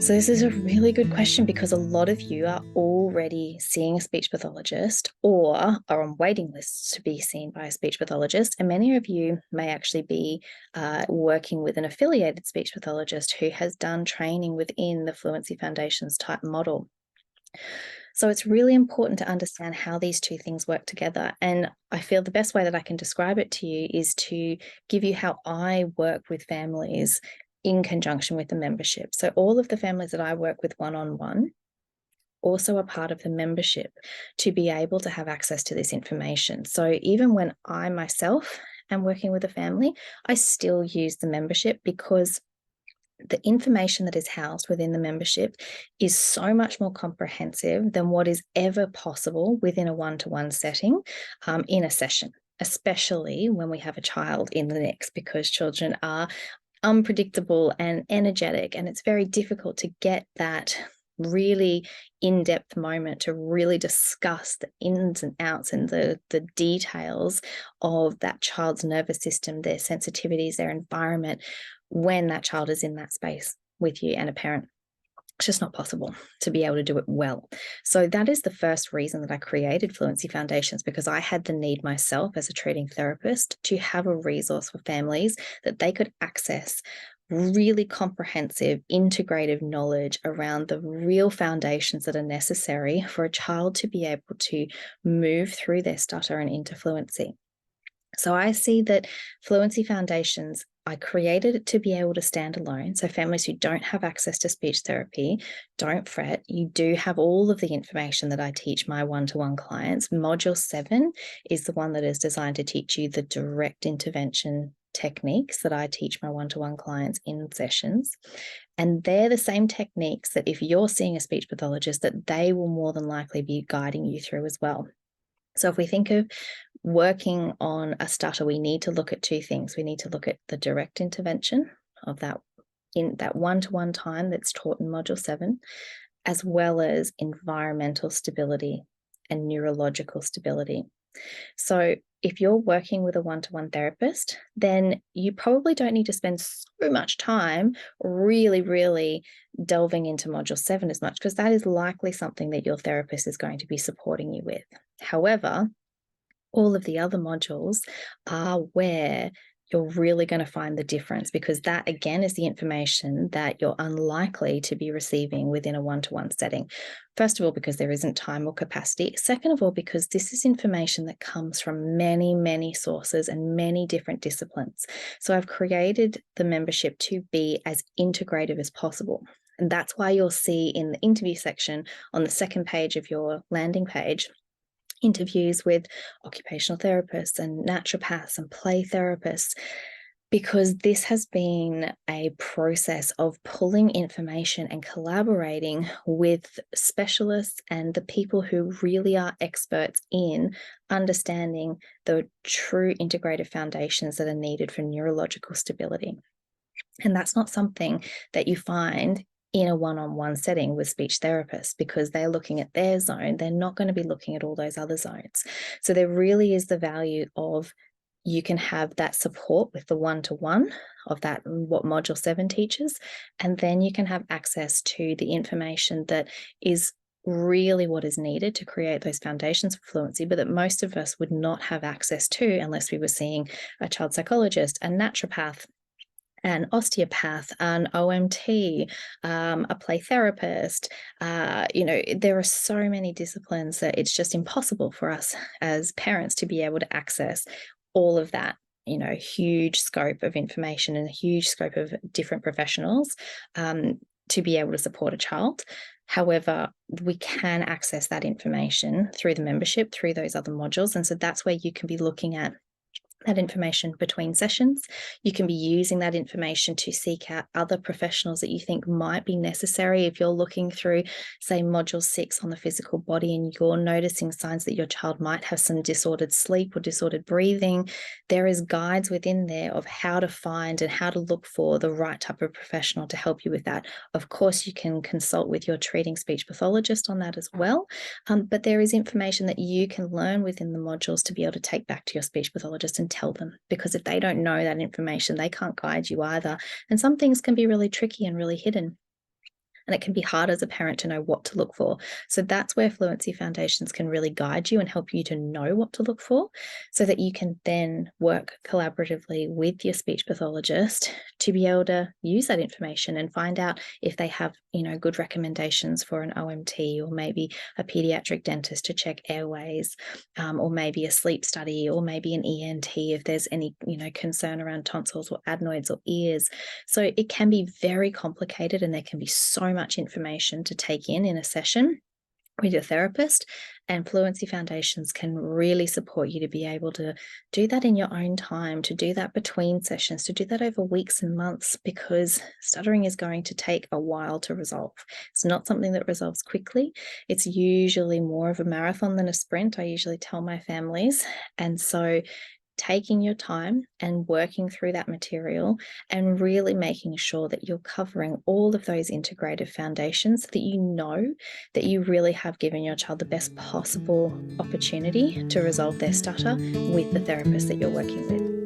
So this is a really good question because a lot of you are already seeing a speech pathologist or are on waiting lists to be seen by a speech pathologist. And many of you may actually be working with an affiliated speech pathologist who has done training within the Fluency Foundations type model. So it's really important to understand how these two things work together. And I feel the best way that I can describe it to you is to give you how I work with families in conjunction with the membership. So all of the families that I work with one-on-one also are part of the membership to be able to have access to this information. So even when I myself am working with a family, I still use the membership because the information that is housed within the membership is so much more comprehensive than what is ever possible within a one-to-one setting in a session, especially when we have a child in the mix, because children are unpredictable and energetic, and it's very difficult to get that really in-depth moment to really discuss the ins and outs and the details of that child's nervous system, their sensitivities, their environment, when that child is in that space with you and a parent. It's just not possible to be able to do it well. So that is the first reason that I created Fluency Foundations, because I had the need myself as a treating therapist to have a resource for families that they could access really comprehensive, integrative knowledge around the real foundations that are necessary for a child to be able to move through their stutter and into fluency. So I see that Fluency Foundations, I created it to be able to stand alone. So families who don't have access to speech therapy, don't fret. You do have all of the information that I teach my one-to-one clients. Module 7 is the one that is designed to teach you the direct intervention techniques that I teach my one-to-one clients in sessions. And they're the same techniques that if you're seeing a speech pathologist, that they will more than likely be guiding you through as well. So if we think of working on a stutter, we need to look at two things. We need to look at the direct intervention of that in that one-to-one time that's taught in Module 7, as well as environmental stability and neurological stability. So if you're working with a one-to-one therapist, then you probably don't need to spend so much time really delving into Module 7 as much, because that is likely something that your therapist is going to be supporting you with. However, all of the other modules are where you're really going to find the difference, because that, again, is the information that you're unlikely to be receiving within a one-to-one setting. First of all, because there isn't time or capacity. Second of all, because this is information that comes from many sources and many different disciplines. So I've created the membership to be as integrative as possible. And that's why you'll see in the interview section on the second page of your landing page, interviews with occupational therapists and naturopaths and play therapists, because this has been a process of pulling information and collaborating with specialists and the people who really are experts in understanding the true integrative foundations that are needed for neurological stability. And that's not something that you find in a one-on-one setting with speech therapists, because they're looking at their zone. They're not going to be looking at all those other zones. So there really is the value of, you can have that support with the one-to-one of that, what Module 7 teaches, and then you can have access to the information that is really what is needed to create those foundations for fluency, but that most of us would not have access to unless we were seeing a child psychologist, a naturopath, an osteopath, an OMT, a play therapist. There are so many disciplines that it's just impossible for us as parents to be able to access all of that, huge scope of information and a huge scope of different professionals to be able to support a child. However, we can access that information through the membership, through those other modules. And so that's where you can be looking at that information between sessions. You can be using that information to seek out other professionals that you think might be necessary. If you're looking through, say, Module 6 on the physical body and you're noticing signs that your child might have some disordered sleep or disordered breathing, there is guides within there of how to find and how to look for the right type of professional to help you with that. Of course, you can consult with your treating speech pathologist on that as well, but there is information that you can learn within the modules to be able to take back to your speech pathologist and tell them, because if they don't know that information, they can't guide you either. And some things can be really tricky and really hidden. And it can be hard as a parent to know what to look for. So that's where Fluency Foundations can really guide you and help you to know what to look for, so that you can then work collaboratively with your speech pathologist to be able to use that information and find out if they have, good recommendations for an OMT, or maybe a pediatric dentist to check airways, or maybe a sleep study, or maybe an ENT if there's any, concern around tonsils or adenoids or ears. So it can be very complicated, and there can be so much information to take in a session with your therapist, and Fluency Foundations can really support you to be able to do that in your own time, to do that between sessions, to do that over weeks and months, because stuttering is going to take a while to resolve. It's not something that resolves quickly. It's usually more of a marathon than a sprint, I usually tell my families. And so taking your time and working through that material and really making sure that you're covering all of those integrated foundations, so that you know that you really have given your child the best possible opportunity to resolve their stutter with the therapist that you're working with.